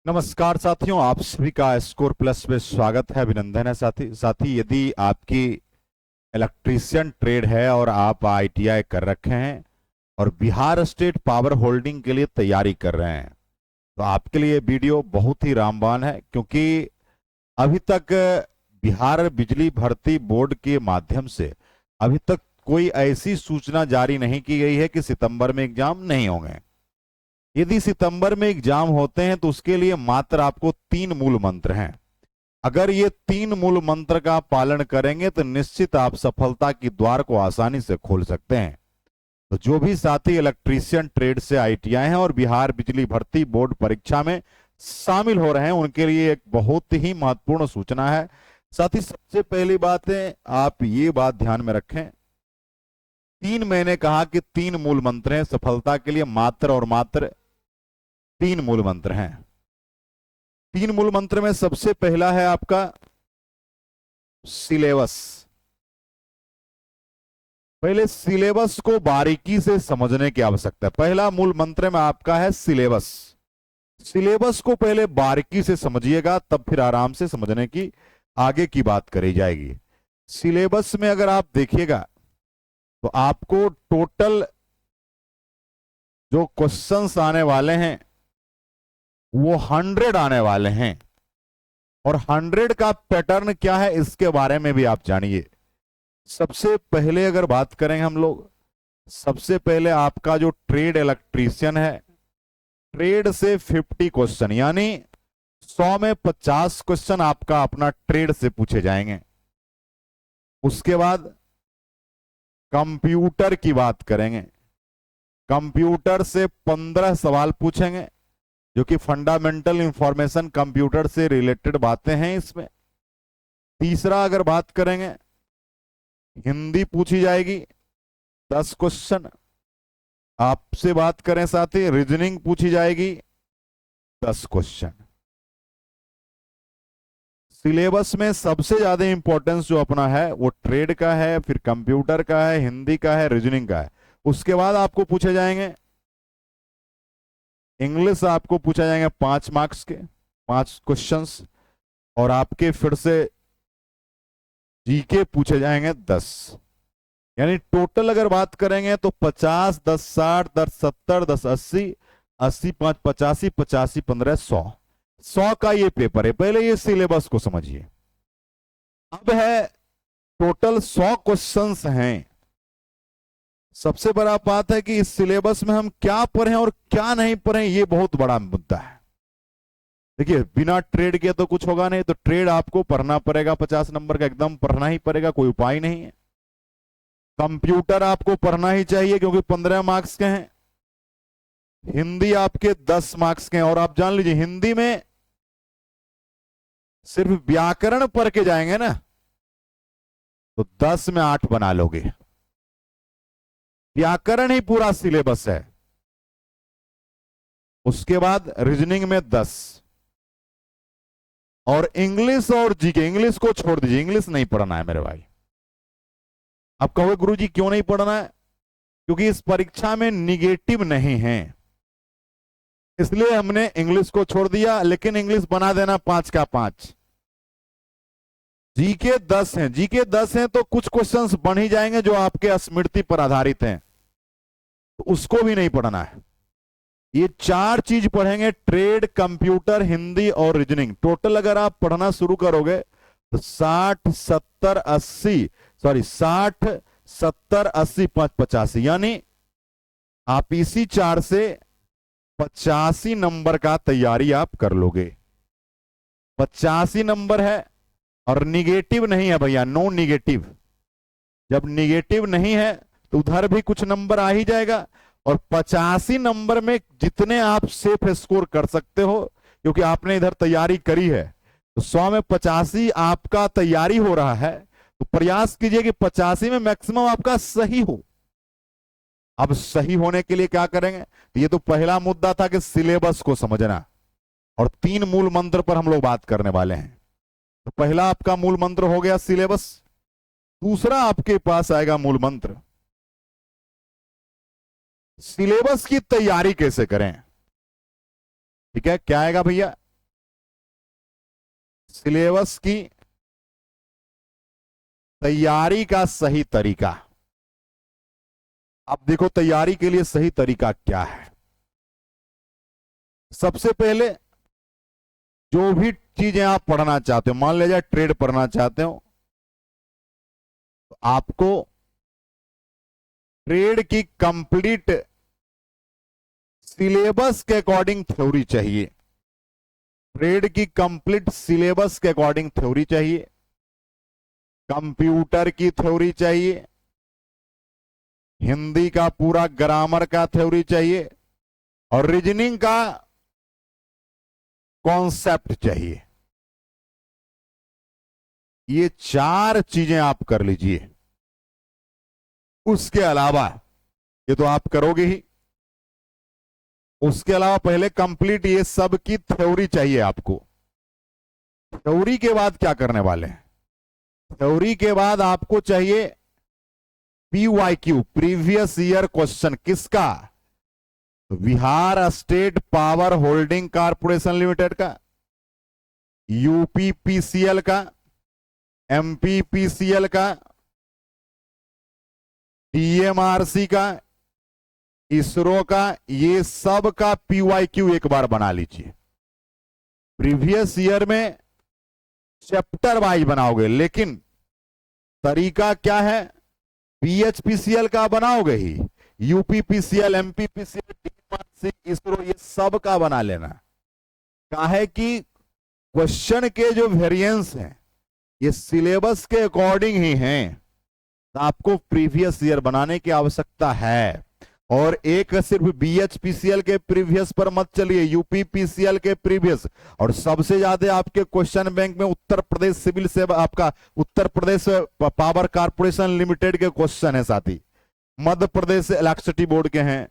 नमस्कार साथियों, आप सभी का स्कोर प्लस में स्वागत है, अभिनंदन है। साथी यदि आपकी इलेक्ट्रीशियन ट्रेड है और आप आईटीआई कर रखे हैं और बिहार स्टेट पावर होल्डिंग के लिए तैयारी कर रहे हैं तो आपके लिए वीडियो बहुत ही रामबाण है, क्योंकि अभी तक बिहार बिजली भर्ती बोर्ड के माध्यम से अभी तक कोई ऐसी सूचना जारी नहीं की गई है कि सितंबर में एग्जाम नहीं होंगे। यदि सितंबर में एग्जाम होते हैं तो उसके लिए मात्र आपको 3 मूल मंत्र हैं। अगर ये 3 मूल मंत्र का पालन करेंगे तो निश्चित आप सफलता की द्वार को आसानी से खोल सकते हैं। तो जो भी साथी इलेक्ट्रीशियन ट्रेड से आईटीआई हैं और बिहार बिजली भर्ती बोर्ड परीक्षा में शामिल हो रहे हैं, उनके लिए एक बहुत ही महत्वपूर्ण सूचना है। साथी, सबसे पहली बात है, आप ये बात ध्यान में रखें, 3 मैंने कहा कि 3 मूल मंत्र हैं सफलता के लिए, मात्र और मात्र 3 मूल मंत्र हैं। 3 मूल मंत्र में सबसे पहला है आपका सिलेबस। पहले सिलेबस को बारीकी से समझने की आवश्यकता है। पहला मूल मंत्र में आपका है सिलेबस। सिलेबस को पहले बारीकी से समझिएगा, तब फिर आराम से समझने की आगे की बात करी जाएगी। सिलेबस में अगर आप देखिएगा तो आपको टोटल जो क्वेश्चंस आने वाले हैं वो 100 आने वाले हैं, और 100 का पैटर्न क्या है इसके बारे में भी आप जानिए। सबसे पहले अगर बात करें हम लोग, सबसे पहले आपका जो ट्रेड इलेक्ट्रीशियन है, ट्रेड से 50 क्वेश्चन, यानी 100 में 50 क्वेश्चन आपका अपना ट्रेड से पूछे जाएंगे। उसके बाद कंप्यूटर की बात करेंगे, कंप्यूटर से 15 सवाल पूछेंगे, जो कि फंडामेंटल इंफॉर्मेशन कंप्यूटर से रिलेटेड बातें हैं इसमें। तीसरा अगर बात करेंगे, हिंदी पूछी जाएगी 10 क्वेश्चन। आपसे बात करें साथी, रीजनिंग पूछी जाएगी 10 क्वेश्चन। सिलेबस में सबसे ज्यादा इंपॉर्टेंस जो अपना है वो ट्रेड का है, फिर कंप्यूटर का है, हिंदी का है, रीजनिंग का है। उसके बाद आपको पूछे जाएंगे इंग्लिश, आपको पूछा जाएंगे 5 मार्क्स के 5 क्वेश्चंस, और आपके फिर से जीके पूछे जाएंगे 10। यानी टोटल अगर बात करेंगे तो 50, 10 60, 10 70, 10 80, 80 5 85, 85 15 100 का ये पेपर है। पहले ये सिलेबस को समझिए। अब है टोटल 100 क्वेश्चंस हैं। सबसे बड़ा बात है कि इस सिलेबस में हम क्या पढ़ें और क्या नहीं पढ़ें, ये बहुत बड़ा मुद्दा है। देखिए, बिना ट्रेड के तो कुछ होगा नहीं, तो ट्रेड आपको पढ़ना पड़ेगा, 50 नंबर का एकदम पढ़ना ही पड़ेगा, कोई उपाय नहीं है। कंप्यूटर आपको पढ़ना ही चाहिए क्योंकि 15 मार्क्स के हैं। हिंदी आपके 10 मार्क्स के हैं, और आप जान लीजिए हिंदी में सिर्फ व्याकरण पढ़ के जाएंगे ना तो 10 में 8 बना लोगे। व्याकरण ही पूरा सिलेबस है। उसके बाद रीजनिंग में 10, और इंग्लिश और जीके, इंग्लिश को छोड़ दीजिए, इंग्लिश नहीं पढ़ना है मेरे भाई। आप कहोगे गुरुजी क्यों नहीं पढ़ना है? क्योंकि इस परीक्षा में निगेटिव नहीं है, इसलिए हमने इंग्लिश को छोड़ दिया। लेकिन इंग्लिश बना देना 5 का 5। जीके 10 हैं, जीके 10 हैं तो कुछ क्वेश्चंस बन ही जाएंगे जो आपके स्मृति पर आधारित हैं, तो उसको भी नहीं पढ़ना है। ये 4 चीज पढ़ेंगे, ट्रेड, कंप्यूटर, हिंदी और रीजनिंग। टोटल अगर आप पढ़ना शुरू करोगे तो 60 70 80 60 70 80 5 85, यानी आप इसी 4 से 85 नंबर का तैयारी आप कर लोगे। 85 नंबर है और निगेटिव नहीं है भैया, नो निगेटिव। जब निगेटिव नहीं है तो उधर भी कुछ नंबर आ ही जाएगा, और 85 नंबर में जितने आप सेफ स्कोर कर सकते हो, क्योंकि आपने इधर तैयारी करी है, तो 100 में 85 आपका तैयारी हो रहा है, तो प्रयास कीजिए कि 85 में मैक्सिमम आपका सही हो। अब सही होने के लिए क्या करेंगे? तो ये तो पहला मुद्दा था कि सिलेबस को समझना, और 3 मूल मंत्र पर हम लोग बात करने वाले हैं। तो पहला आपका मूल मंत्र हो गया सिलेबस। दूसरा आपके पास आएगा मूल मंत्र, सिलेबस की तैयारी कैसे करें। ठीक है, क्या आएगा भैया? सिलेबस की तैयारी का सही तरीका। अब देखो तैयारी के लिए सही तरीका क्या है। सबसे पहले जो भी चीजें आप पढ़ना चाहते हो, मान लीजिए ट्रेड पढ़ना चाहते हो, तो आपको ट्रेड की कंप्लीट सिलेबस के अकॉर्डिंग थ्योरी चाहिए। ट्रेड की कंप्लीट सिलेबस के अकॉर्डिंग थ्योरी चाहिए, कंप्यूटर की थ्योरी चाहिए, हिंदी का पूरा ग्रामर का थ्योरी चाहिए, और रीजनिंग का कॉन्सेप्ट चाहिए। ये 4 चीजें आप कर लीजिए। उसके अलावा, ये तो आप करोगे ही, उसके अलावा पहले कंप्लीट ये सब की थ्योरी चाहिए आपको। थ्योरी के बाद क्या करने वाले हैं? थ्योरी के बाद आपको चाहिए PYQ, प्रीवियस ईयर क्वेश्चन। किसका? Bihar state power holding corporation limited का, UPPCL का, MPPCL का, DMRC का, इसरो का, ये सब का PYQ एक बार बना लीजिए। प्रीवियस ईयर में चैप्टर वाइज बनाओगे, लेकिन तरीका क्या है? BHPCL का बनाओगे ही, UPPCL, MPPCL, DMRC, इसरो, ये सब का बना लेना। क्या है कि क्वेश्चन के जो वेरिएंस हैं ये सिलेबस के अकॉर्डिंग ही हैं, तो आपको प्रीवियस ईयर बनाने की आवश्यकता है। और एक सिर्फ BHPCL के प्रीवियस पर मत चलिए, UPPCL के प्रीवियस। और सबसे ज्यादा आपके क्वेश्चन बैंक में उत्तर प्रदेश सिविल से आपका Uttar Pradesh power corporation limited के क्वेश्चन है, साथी मध्य प्रदेश इलेक्ट्रिसिटी बोर्ड के हैं,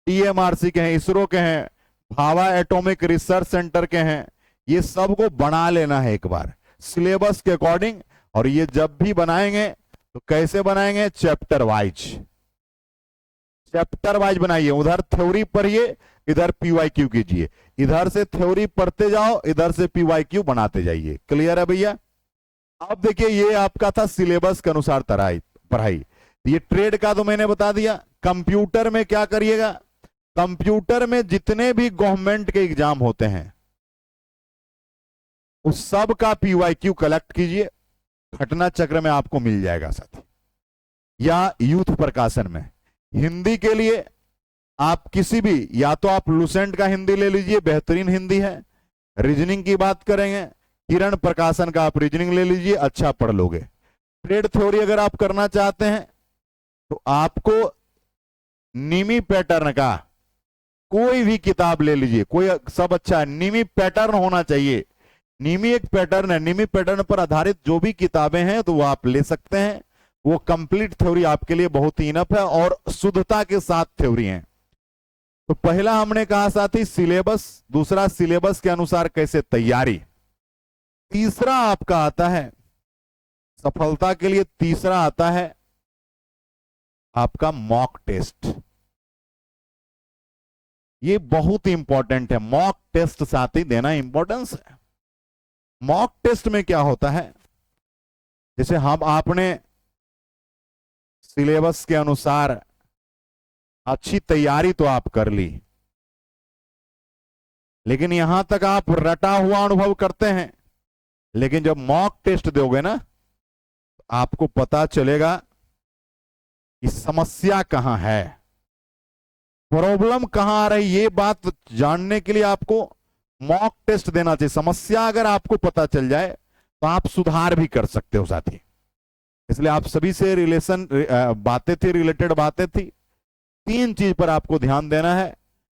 DMRC के हैं, इसरो के हैं, भाभा एटॉमिक रिसर्च सेंटर के हैं। ये सब को बना लेना है एक बार सिलेबस के अकॉर्डिंग। और ये जब भी बनाएंगे तो कैसे बनाएंगे? Chapter wise. चैप्टर वाइज बनाइए। उधर थ्योरी पढ़िए, इधर PYQ कीजिए। इधर से थ्योरी पढ़ते जाओ, इधर से PYQ बनाते जाइए। क्लियर है भैया? अब देखिए, ये आपका था सिलेबस के अनुसार पढ़ाई। ये ट्रेड का तो मैंने बता दिया। कंप्यूटर में क्या करिएगा? कंप्यूटर में जितने भी गवर्नमेंट के एग्जाम होते हैं उस सब का PYQ कलेक्ट कीजिए। घटना चक्र में आपको मिल जाएगा साथी, या यूथ प्रकाशन में। हिंदी के लिए आप किसी भी, या तो आप लुसेंट का हिंदी ले लीजिए, बेहतरीन हिंदी है। रीजनिंग की बात करेंगे, किरण प्रकाशन का आप रीजनिंग ले लीजिए, अच्छा पढ़ लोगे। ट्रेड थ्योरी अगर आप करना चाहते हैं तो आपको निमी पैटर्न का कोई भी किताब ले लीजिए, कोई सब अच्छा है। निमी पैटर्न होना चाहिए। निमी एक पैटर्न है, निमी पैटर्न पर आधारित जो भी किताबें हैं तो वो आप ले सकते हैं। वो कंप्लीट थ्योरी आपके लिए बहुत ही इनफ है और शुद्धता के साथ थ्योरी है। तो पहला हमने कहा साथी सिलेबस, दूसरा सिलेबस के अनुसार कैसे तैयारी, तीसरा आपका आता है सफलता के लिए, तीसरा आता है आपका मॉक टेस्ट। ये बहुत इंपॉर्टेंट है, मॉक टेस्ट साथी देना इंपॉर्टेंस है। मॉक टेस्ट में क्या होता है? जैसे हम आपने सिलेबस के अनुसार अच्छी तैयारी तो आप कर ली, लेकिन यहां तक आप रटा हुआ अनुभव करते हैं, लेकिन जब मॉक टेस्ट दोगे ना तो आपको पता चलेगा कि समस्या कहां है, प्रॉब्लम कहां आ रही। ये बात जानने के लिए आपको मॉक टेस्ट देना चाहिए। समस्या अगर आपको पता चल जाए तो आप सुधार भी कर सकते हो साथी। इसलिए आप सभी से बातें थी, रिलेटेड बातें थी। 3 चीज पर आपको ध्यान देना है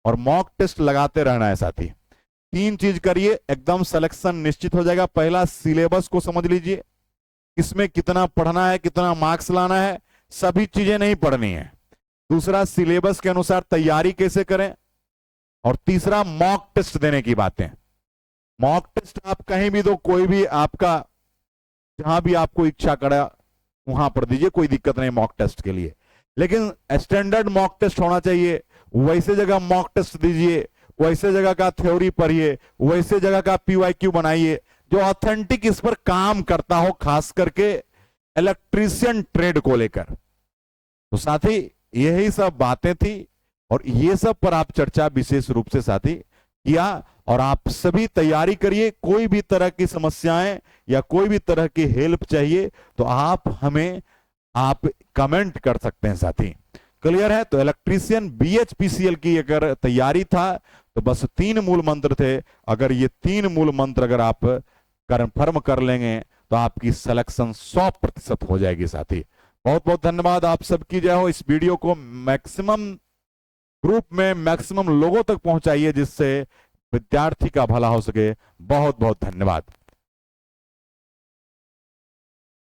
और मॉक टेस्ट लगाते रहना है साथी। 3 चीज करिए, एकदम सिलेक्शन निश्चित हो जाएगा। पहला, सिलेबस को समझ लीजिए, इसमें कितना पढ़ना है, कितना मार्क्स लाना है, सभी चीजें नहीं पढ़नी है। दूसरा, सिलेबस के अनुसार तैयारी कैसे करें। और तीसरा, मॉक टेस्ट देने की बातें। मॉक टेस्ट आप कहीं भी दो, कोई भी आपका जहां भी आपको इच्छा करे वहां पर दीजिए, कोई दिक्कत नहीं मॉक टेस्ट के लिए। लेकिन स्टैंडर्ड मॉक टेस्ट होना चाहिए। वैसे जगह मॉक टेस्ट दीजिए, वैसे जगह का थ्योरी पढ़िए, वैसे जगह का PYQ बनाइए जो ऑथेंटिक इस पर काम करता हो, खास करके इलेक्ट्रीशियन ट्रेड को लेकर। तो साथी यही सब बातें थी और ये सब पर आप चर्चा विशेष रूप से साथी किया। और आप सभी तैयारी करिए, कोई भी तरह की समस्याएं या कोई भी तरह की हेल्प चाहिए तो आप कमेंट कर सकते हैं साथी। क्लियर है? तो इलेक्ट्रीशियन बीएचपीसीएल की अगर तैयारी था तो बस 3 मूल मंत्र थे। अगर ये 3 मूल मंत्र अगर आप कंफर्म कर लेंगे तो आपकी सिलेक्शन 100% हो जाएगी साथी। बहुत बहुत धन्यवाद आप सबकी जय हो। इस वीडियो को मैक्सिमम ग्रुप में मैक्सिमम लोगों तक पहुंचाइए जिससे विद्यार्थी का भला हो सके। बहुत बहुत धन्यवाद।